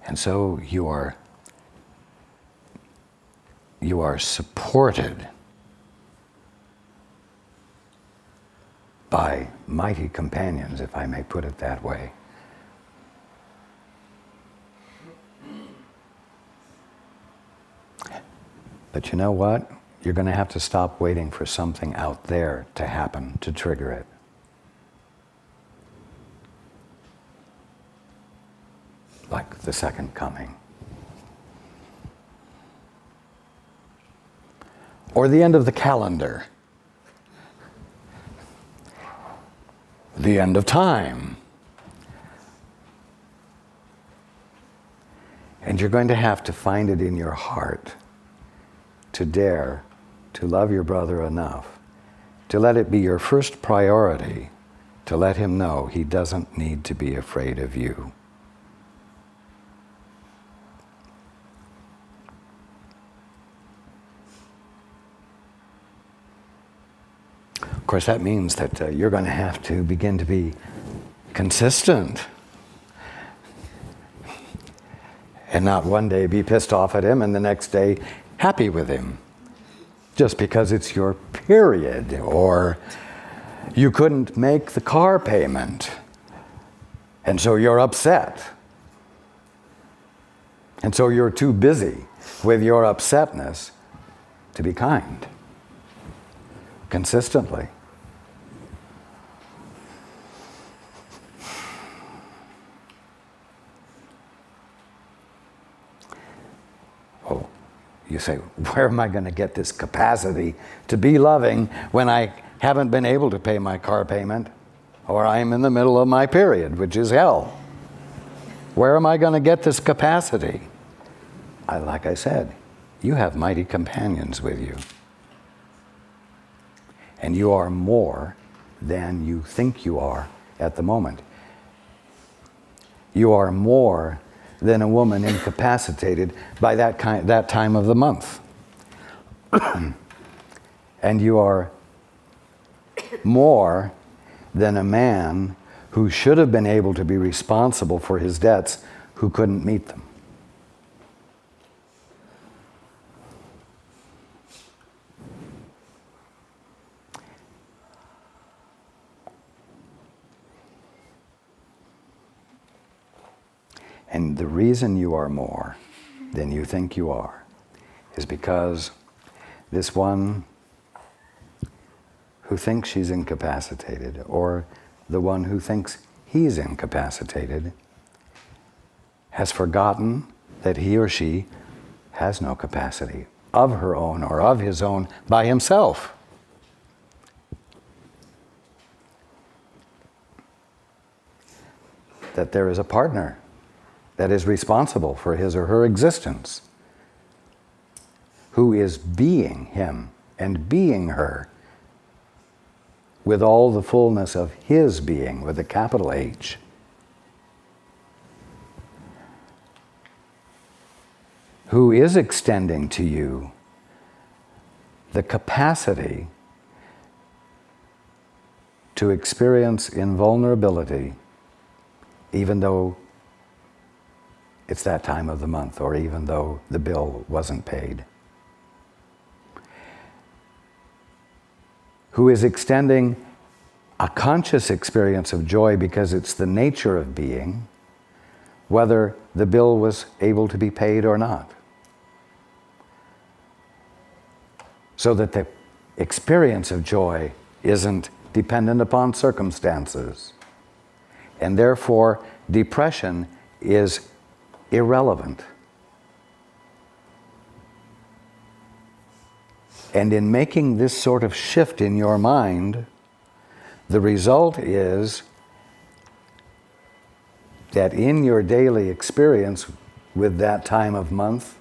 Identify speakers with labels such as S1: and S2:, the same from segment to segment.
S1: And so you are supported by mighty companions, if I may put it that way. But you know what? You're going to have to stop waiting for something out there to happen to trigger it. Like the second coming. Or the end of the calendar. The end of time. And you're going to have to find it in your heart to dare to love your brother enough to let it be your first priority to let him know he doesn't need to be afraid of you. Of course, that means that you're going to have to begin to be consistent and not one day be pissed off at him and the next day happy with him just because it's your period, or you couldn't make the car payment and so you're upset. And so you're too busy with your upsetness to be kind consistently. Oh, you say, where am I going to get this capacity to be loving when I haven't been able to pay my car payment, or I'm in the middle of my period, which is hell? Where am I going to get this capacity? Like I said, you have mighty companions with you. And you are more than you think you are at the moment. You are more than a woman incapacitated by that time of the month. And you are more than a man who should have been able to be responsible for his debts who couldn't meet them. And the reason you are more than you think you are is because this one who thinks she's incapacitated, or the one who thinks he's incapacitated, has forgotten that he or she has no capacity of her own or of his own by himself. That there is a partner that is responsible for his or her existence, who is being him and being her with all the fullness of his being, with a capital H. Who is extending to you the capacity to experience invulnerability, even though it's that time of the month, or even though the bill wasn't paid. Who is extending a conscious experience of joy because it's the nature of being, whether the bill was able to be paid or not. So that the experience of joy isn't dependent upon circumstances. And therefore, depression is irrelevant. And in making this sort of shift in your mind, the result is that in your daily experience with that time of month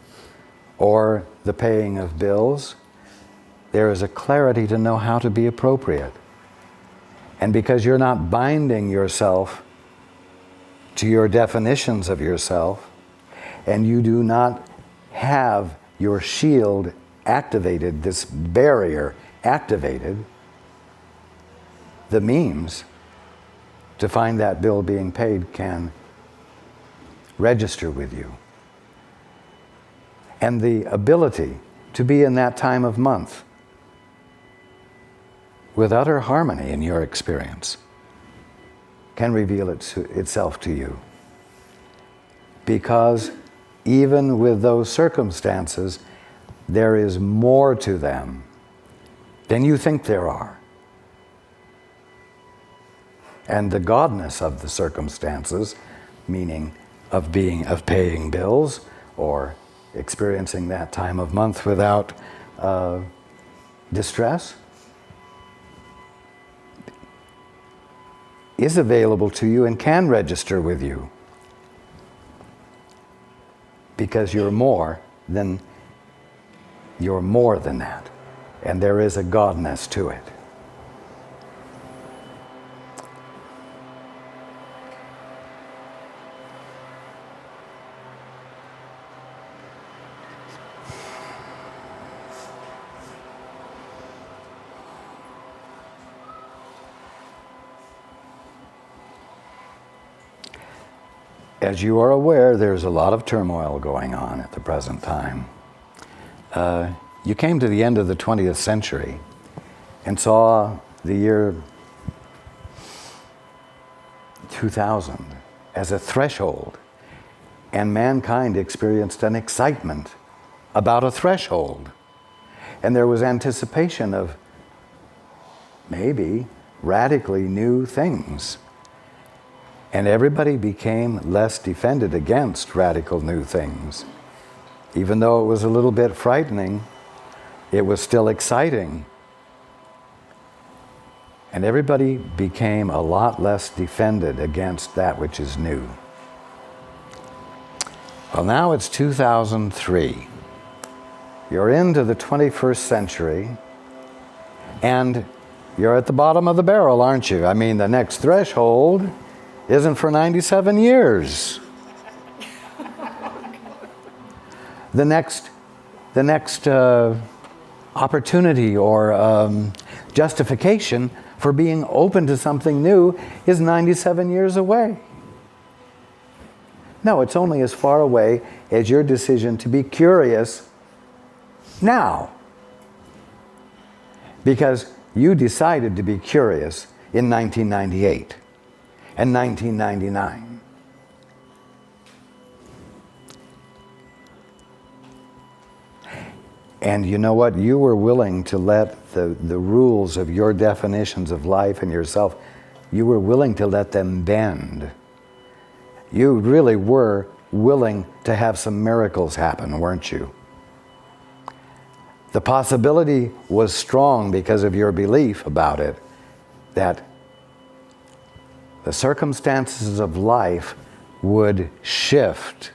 S1: or the paying of bills, there is a clarity to know how to be appropriate. And because you're not binding yourself to your definitions of yourself, and you do not have your shield activated, this barrier activated, the means to find that bill being paid can register with you. And the ability to be in that time of month with utter harmony in your experience can reveal itself to you. Because even with those circumstances, there is more to them than you think there are. And the godness of the circumstances, meaning of paying bills or experiencing that time of month without distress, is available to you and can register with you. Because you're more than that. And there is a godness to it. As you are aware, there's a lot of turmoil going on at the present time. You came to the end of the 20th century and saw the year 2000 as a threshold, and mankind experienced an excitement about a threshold. And there was anticipation of maybe radically new things. And everybody became less defended against radical new things. Even though it was a little bit frightening, it was still exciting. And everybody became a lot less defended against that which is new. Well, now it's 2003. You're into the 21st century, and you're at the bottom of the barrel, aren't you? I mean, the next threshold isn't for 97 years. The next opportunity or justification for being open to something new is 97 years away. No, it's only as far away as your decision to be curious now. Because you decided to be curious in 1998. And 1999. And you know what? You were willing to let the rules of your definitions of life and yourself, you were willing to let them bend. You really were willing to have some miracles happen, weren't you? The possibility was strong because of your belief about it, that the circumstances of life would shift.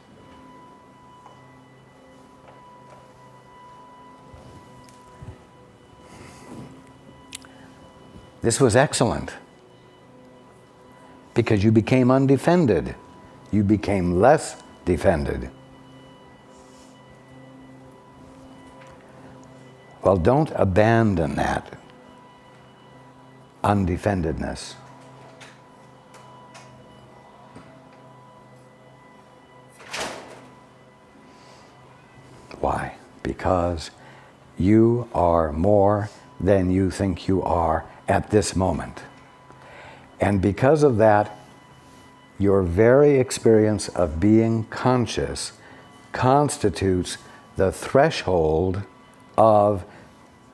S1: This was excellent because you became undefended. You became less defended. Well, don't abandon that undefendedness. Why? Because you are more than you think you are at this moment. And because of that, your very experience of being conscious constitutes the threshold of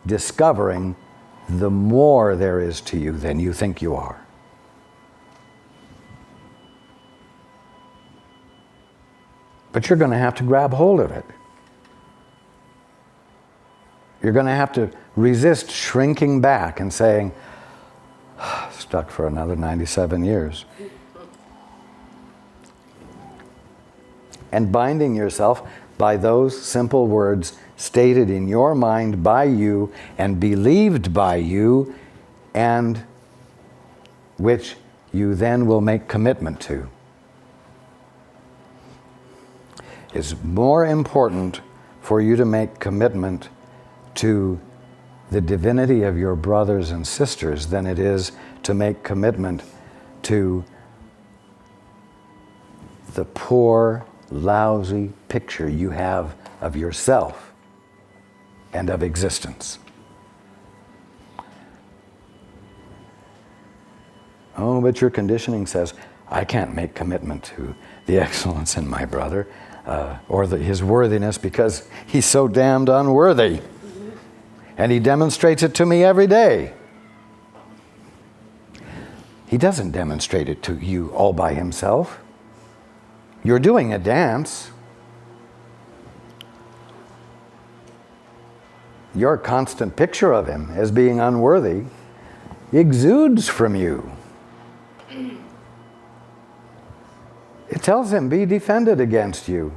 S1: discovering the more there is to you than you think you are. But you're going to have to grab hold of it. You're going to have to resist shrinking back and saying, stuck for another 97 years. And binding yourself by those simple words stated in your mind by you and believed by you, and which you then will make commitment to. It's more important for you to make commitment to the divinity of your brothers and sisters than it is to make commitment to the poor lousy picture you have of yourself and of existence. Oh, but your conditioning says, I can't make commitment to the excellence in my brother or his worthiness because he's so damned unworthy. And he demonstrates it to me every day. He doesn't demonstrate it to you all by himself. You're doing a dance. Your constant picture of him as being unworthy exudes from you. It tells him, be defended against you.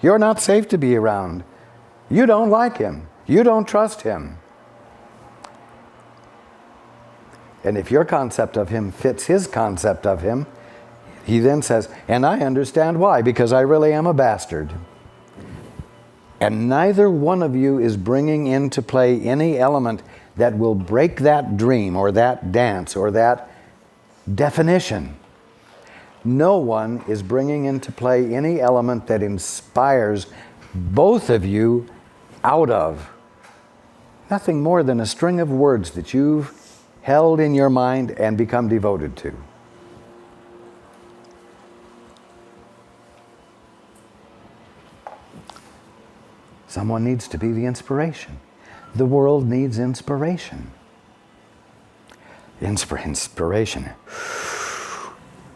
S1: You're not safe to be around. You don't like him. You don't trust him. And if your concept of him fits his concept of him, he then says, and I understand why, because I really am a bastard. And neither one of you is bringing into play any element that will break that dream or that dance or that definition. No one is bringing into play any element that inspires both of you out of nothing more than a string of words that you've held in your mind and become devoted to. Someone needs to be the inspiration. The world needs inspiration. Inspiration.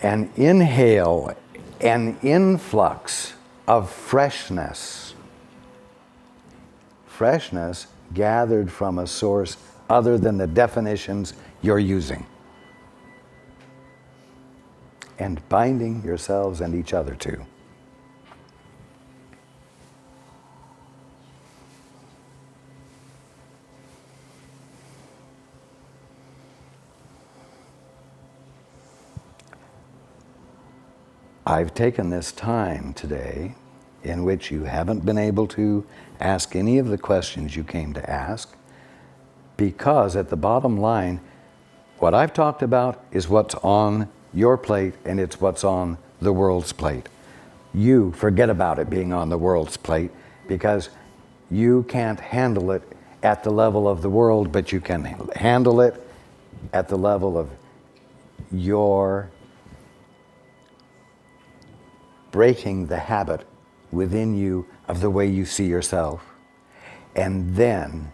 S1: An inhale, an influx of freshness. Freshness gathered from a source other than the definitions you're using. And binding yourselves and each other to. I've taken this time today in which you haven't been able to ask any of the questions you came to ask, because at the bottom line, what I've talked about is what's on your plate and it's what's on the world's plate. You forget about it being on the world's plate because you can't handle it at the level of the world, but you can handle it at the level of your breaking the habit within you of the way you see yourself. And then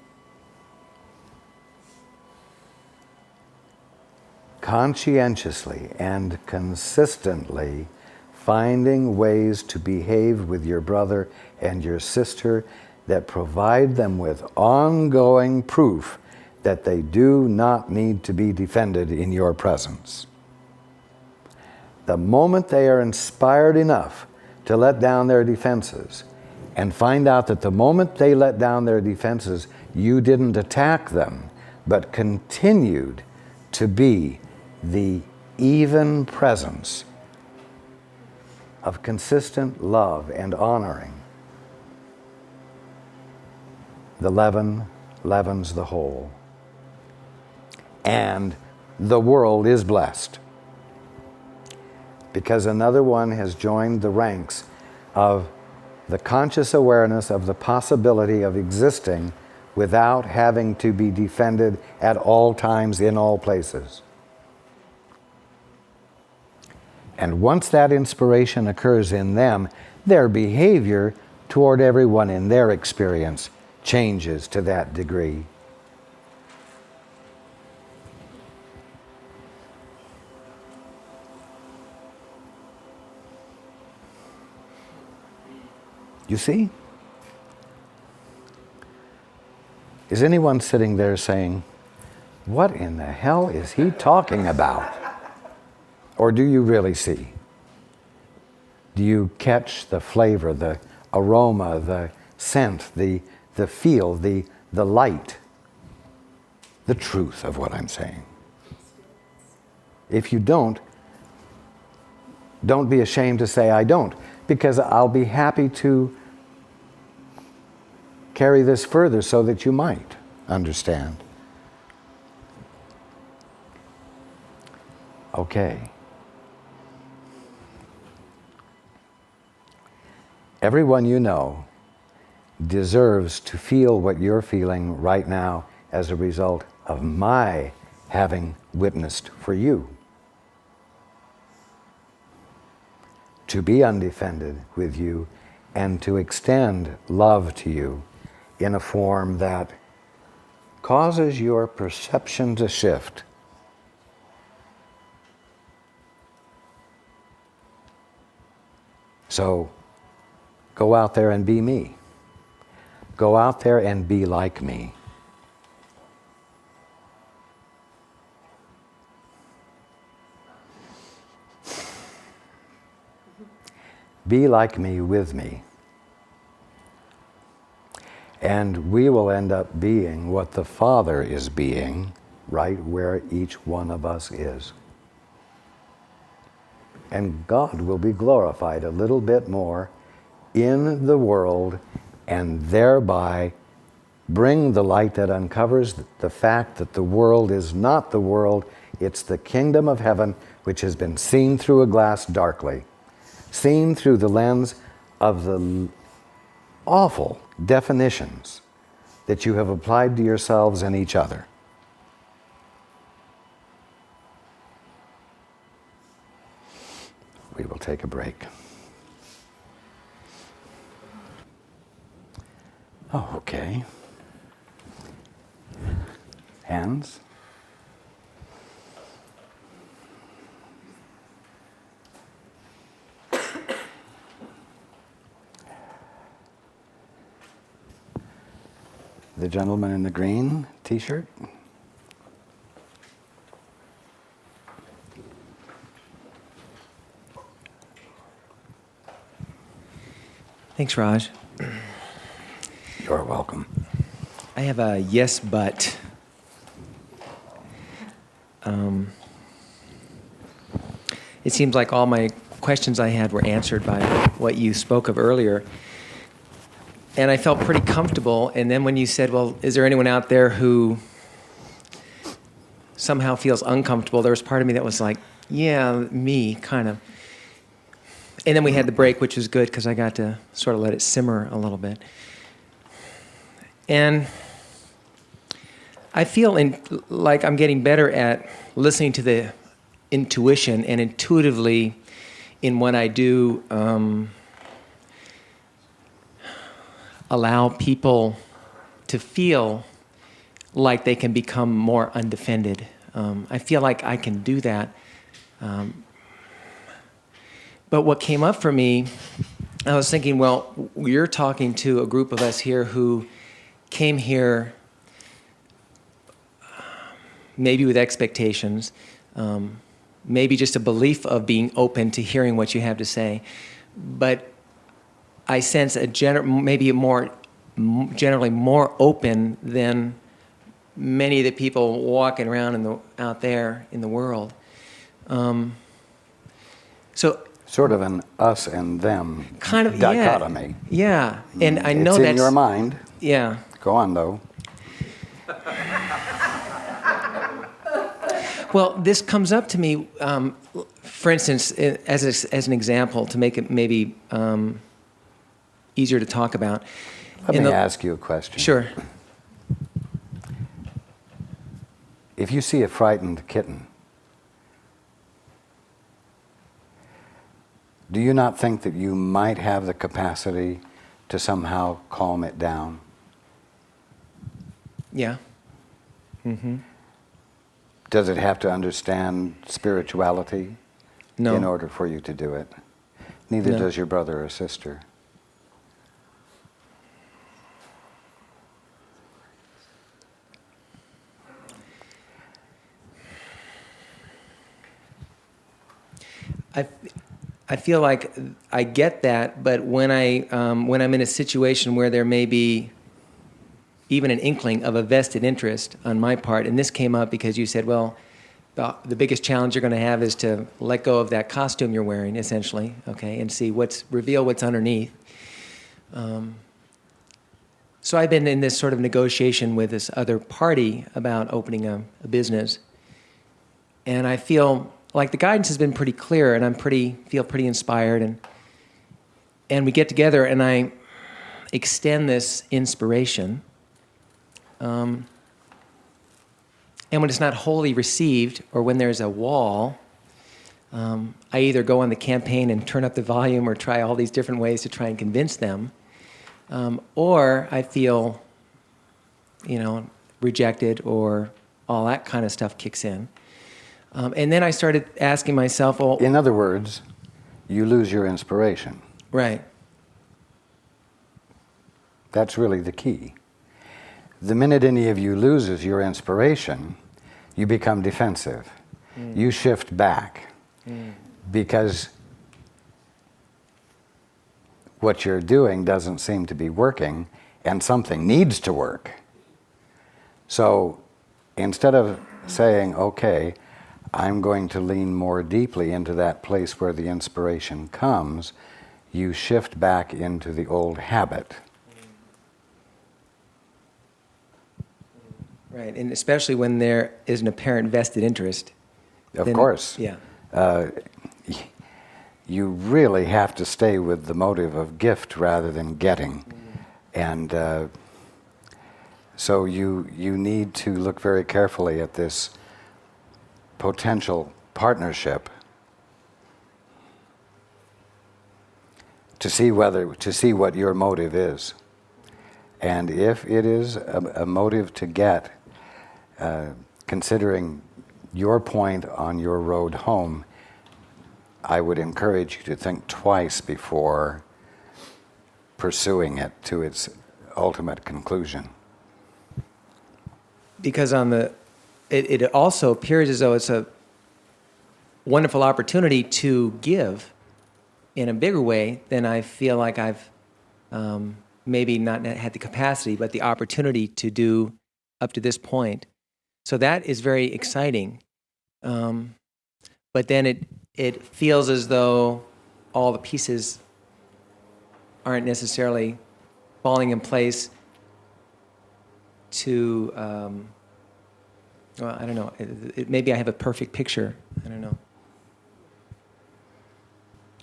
S1: conscientiously and consistently finding ways to behave with your brother and your sister that provide them with ongoing proof that they do not need to be defended in your presence. The moment they are inspired enough to let down their defenses and find out that the moment they let down their defenses, you didn't attack them, but continued to be the even presence of consistent love and honoring, the leaven leavens the whole. And the world is blessed, because another one has joined the ranks of the conscious awareness of the possibility of existing without having to be defended at all times in all places. And once that inspiration occurs in them, their behavior toward everyone in their experience changes to that degree. You see? Is anyone sitting there saying, what in the hell is he talking about? Or do you really see? Do you catch the flavor, the aroma, the scent, the feel, the light, the truth of what I'm saying? If you don't be ashamed to say I don't, because I'll be happy to carry this further so that you might understand. Okay. everyone you know deserves to feel what you're feeling right now as a result of my having witnessed for you. To be undefended with you and to extend love to you in a form that causes your perception to shift. So, go out there and be me. Go out there and be like me. Be like me with me. And we will end up being what the Father is being, right where each one of us is. And God will be glorified a little bit more in the world, and thereby bring the light that uncovers the fact that the world is not the world, it's the kingdom of heaven, which has been seen through a glass darkly, seen through the lens of the awful definitions that you have applied to yourselves and each other. We will take a break. Oh, okay. Hands. The gentleman in the green t-shirt.
S2: Thanks, Raj.
S1: You're welcome.
S2: I have a yes, but. It seems like all my questions I had were answered by what you spoke of earlier. And I felt pretty comfortable. And then when you said, well, is there anyone out there who somehow feels uncomfortable, there was part of me that was like, yeah, me, kind of. And then we had the break, which was good because I got to sort of let it simmer a little bit. And I feel like I'm getting better at listening to the intuition and intuitively in what I do allow people to feel like they can become more undefended. I feel like I can do that. But what came up for me, I was thinking, well, you're talking to a group of us here who came here maybe with expectations, maybe just a belief of being open to hearing what you have to say. But I sense maybe generally more open than many of the people walking around out there in the world. So
S1: sort of an us and them
S2: kind of
S1: dichotomy.
S2: Yeah. And I know
S1: it's
S2: that's
S1: in your mind.
S2: Yeah.
S1: Go on, though.
S2: Well, this comes up to me, for instance, as an example, to make it maybe easier to talk about.
S1: Let me ask you a question.
S2: Sure.
S1: If you see a frightened kitten, do you not think that you might have the capacity to somehow calm it down?
S2: Yeah. Mm-hmm.
S1: Does it have to understand spirituality
S2: No.
S1: in order for you to do it? Neither
S2: No.
S1: does your brother or sister.
S2: I feel like I get that, but when I'm in a situation where there may be even an inkling of a vested interest on my part, and this came up because you said, well, the biggest challenge you're going to have is to let go of that costume you're wearing, essentially, okay, and reveal what's underneath. So I've been in this sort of negotiation with this other party about opening a business, and I feel like the guidance has been pretty clear, and feel pretty inspired, and we get together, and I extend this inspiration. And when it's not wholly received, or when there's a wall, I either go on the campaign and turn up the volume or try all these different ways to try and convince them, or I feel, rejected, or all that kind of stuff kicks in. And then I started asking myself, well...
S1: In other words, you lose your inspiration.
S2: Right.
S1: That's really the key. The minute any of you loses your inspiration, you become defensive. You shift back. Because what you're doing doesn't seem to be working, and something needs to work. So instead of saying, okay, I'm going to lean more deeply into that place where the inspiration comes, you shift back into the old habit.
S2: Right, and especially when there is an apparent vested interest.
S1: Of course.
S2: Yeah.
S1: You really have to stay with the motive of gift rather than getting. And so you need to look very carefully at this potential partnership to see what your motive is. And if it is a motive to get, considering your point on your road home, I would encourage you to think twice before pursuing it to its ultimate conclusion.
S2: Because it also appears as though it's a wonderful opportunity to give in a bigger way than I feel like I've maybe not had the capacity, but the opportunity to do up to this point. So that is very exciting. But then it feels as though all the pieces aren't necessarily falling in place to, well, I don't know, maybe I have a perfect picture, I don't know.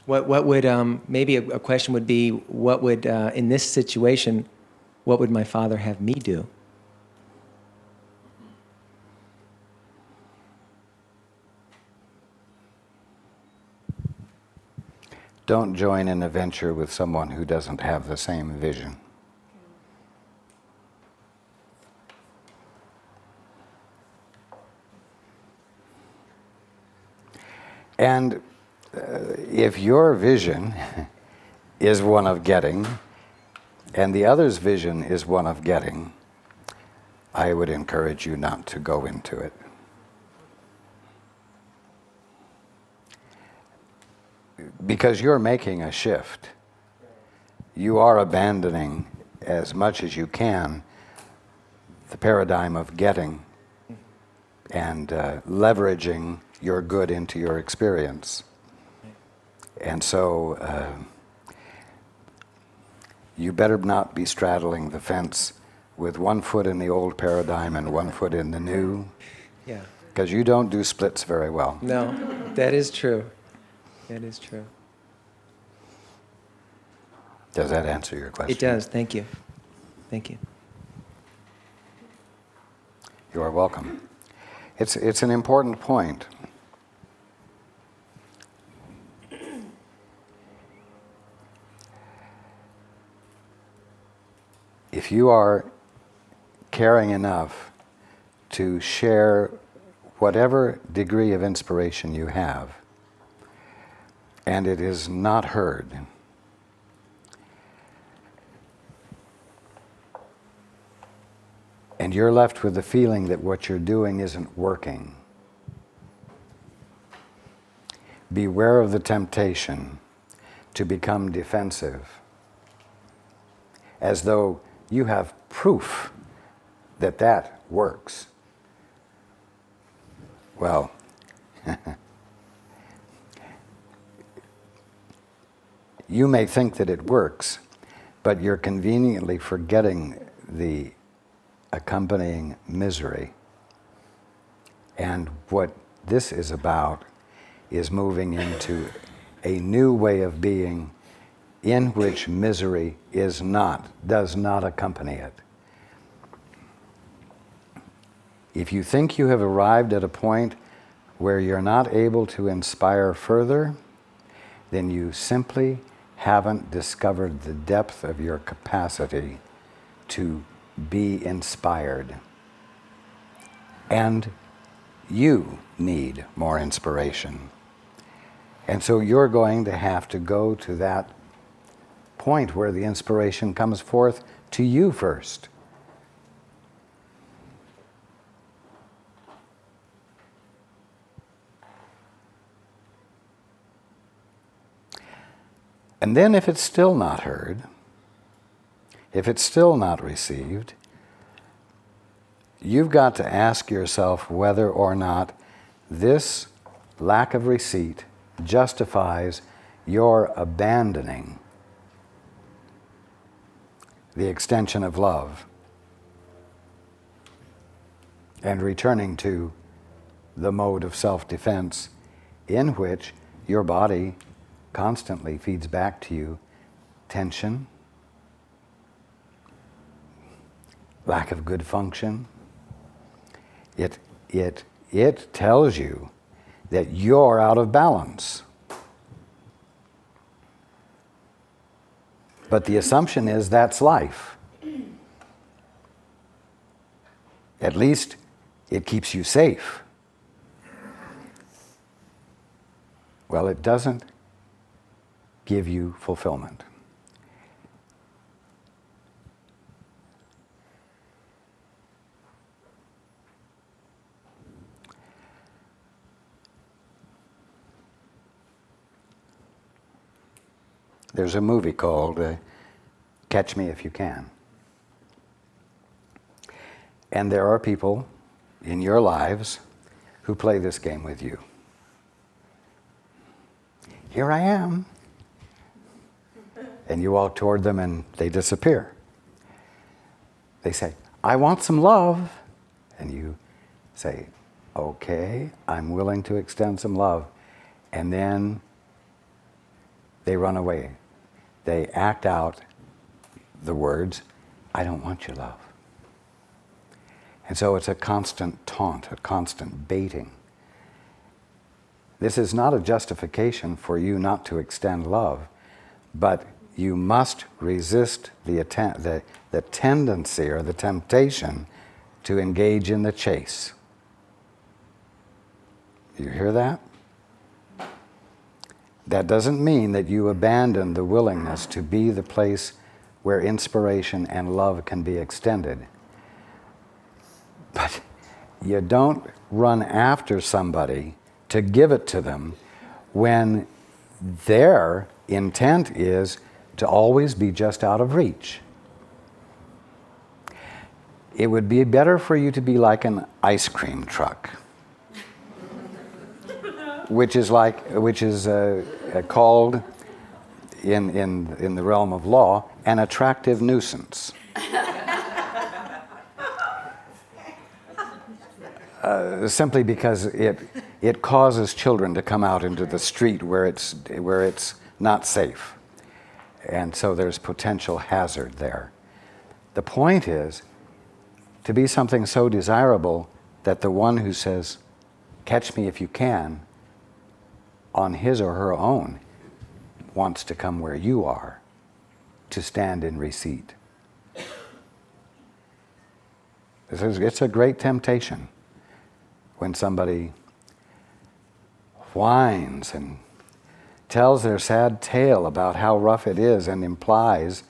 S2: What would, maybe a question would be, what would, in this situation, what would my father have me do?
S1: Don't join in a venture with someone who doesn't have the same vision. And if your vision is one of getting, and the other's vision is one of getting, I would encourage you not to go into it. Because you're making a shift. You are abandoning as much as you can the paradigm of getting and leveraging your good into your experience. And so you better not be straddling the fence with one foot in the old paradigm and one foot in the new.
S2: Yeah.
S1: Because you don't do splits very well.
S2: No, that is true. That is true.
S1: Does that answer your question?
S2: It does. Thank you. Thank you.
S1: You are welcome. It's an important point. If you are caring enough to share whatever degree of inspiration you have, and it is not heard, and you're left with the feeling that what you're doing isn't working, beware of the temptation to become defensive, as though you have proof that that works. Well, you may think that it works, but you're conveniently forgetting the accompanying misery. And what this is about is moving into a new way of being in which misery does not accompany it. If you think you have arrived at a point where you're not able to inspire further, then you simply haven't discovered the depth of your capacity to be inspired. And you need more inspiration. And so you're going to have to go to that point where the inspiration comes forth to you first. And then if it's still not heard, if it's still not received, you've got to ask yourself whether or not this lack of receipt justifies your abandoning the extension of love and returning to the mode of self-defense in which your body constantly feeds back to you tension, lack of good function. It tells you that you're out of balance. But the assumption is that's life. At least it keeps you safe. Well, it doesn't give you fulfillment. There's a movie called Catch Me If You Can. And there are people in your lives who play this game with you. Here I am. And you walk toward them and they disappear. They say, I want some love. And you say, okay, I'm willing to extend some love. And then they run away. They act out the words, I don't want your love. And so it's a constant taunt, a constant baiting. This is not a justification for you not to extend love, but you must resist the tendency or the temptation to engage in the chase. You hear that? That doesn't mean that you abandon the willingness to be the place where inspiration and love can be extended. But you don't run after somebody to give it to them when their intent is to always be just out of reach. It would be better for you to be like an ice cream truck, which is called in the realm of law an attractive nuisance. Simply because it causes children to come out into the street where it's not safe, and so there's potential hazard there. The point is to be something so desirable that the one who says, "Catch me if you can," on his or her own, wants to come where you are, to stand in receipt. It's a great temptation when somebody whines and tells their sad tale about how rough it is and implies,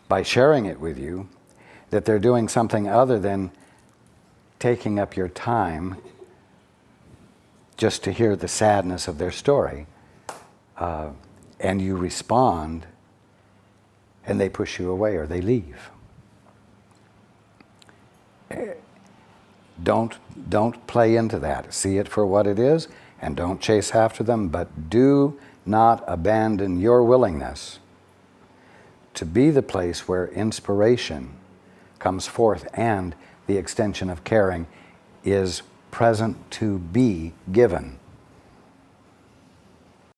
S1: by sharing it with you, that they're doing something other than taking up your time just to hear the sadness of their story. And you respond, and they push you away or they leave. Don't play into that. See it for what it is, and don't chase after them, but do not abandon your willingness to be the place where inspiration comes forth and the extension of caring is present to be given.